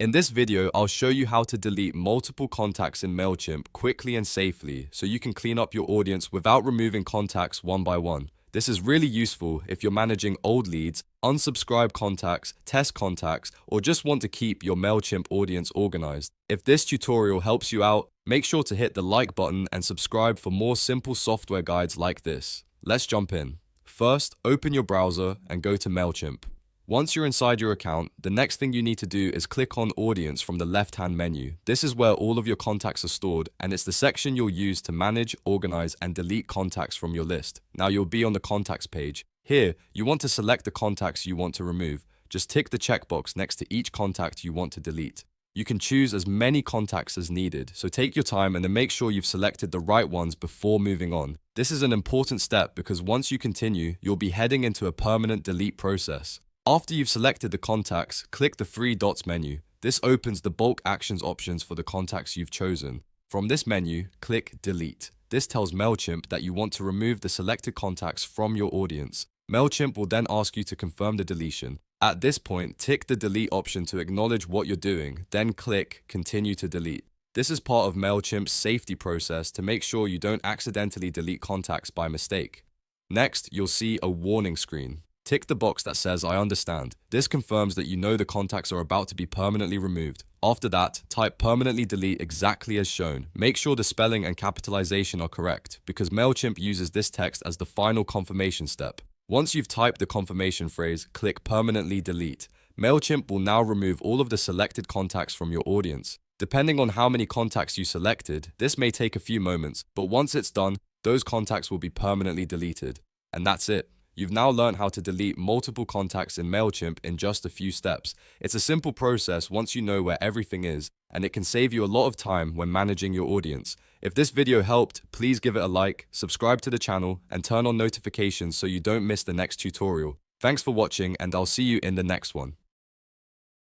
In this video, I'll show you how to delete multiple contacts in Mailchimp quickly and safely so you can clean up your audience without removing contacts one by one. This is really useful if you're managing old leads, unsubscribe contacts, test contacts, or just want to keep your Mailchimp audience organized. If this tutorial helps you out, make sure to hit the like button and subscribe for more simple software guides like this. Let's jump in. First, open your browser and go to Mailchimp. Once you're inside your account, the next thing you need to do is click on Audience from the left-hand menu. This is where all of your contacts are stored, and it's the section you'll use to manage, organize, and delete contacts from your list. Now you'll be on the Contacts page. Here, you want to select the contacts you want to remove. Just tick the checkbox next to each contact you want to delete. You can choose as many contacts as needed, so take your time and then make sure you've selected the right ones before moving on. This is an important step because once you continue, you'll be heading into a permanent delete process. After you've selected the contacts, click the three dots menu. This opens the bulk actions options for the contacts you've chosen. From this menu, click Delete. This tells Mailchimp that you want to remove the selected contacts from your audience. Mailchimp will then ask you to confirm the deletion. At this point, tick the delete option to acknowledge what you're doing, then click Continue to delete. This is part of Mailchimp's safety process to make sure you don't accidentally delete contacts by mistake. Next, you'll see a warning screen. Tick the box that says I understand. This confirms that you know the contacts are about to be permanently removed. After that, type permanently delete exactly as shown. Make sure the spelling and capitalization are correct, because Mailchimp uses this text as the final confirmation step. Once you've typed the confirmation phrase, click permanently delete. Mailchimp will now remove all of the selected contacts from your audience. Depending on how many contacts you selected, this may take a few moments, but once it's done, those contacts will be permanently deleted. And that's it. You've now learned how to delete multiple contacts in Mailchimp in just a few steps. It's a simple process once you know where everything is, and it can save you a lot of time when managing your audience. If this video helped, please give it a like, subscribe to the channel, and turn on notifications so you don't miss the next tutorial. Thanks for watching, and I'll see you in the next one.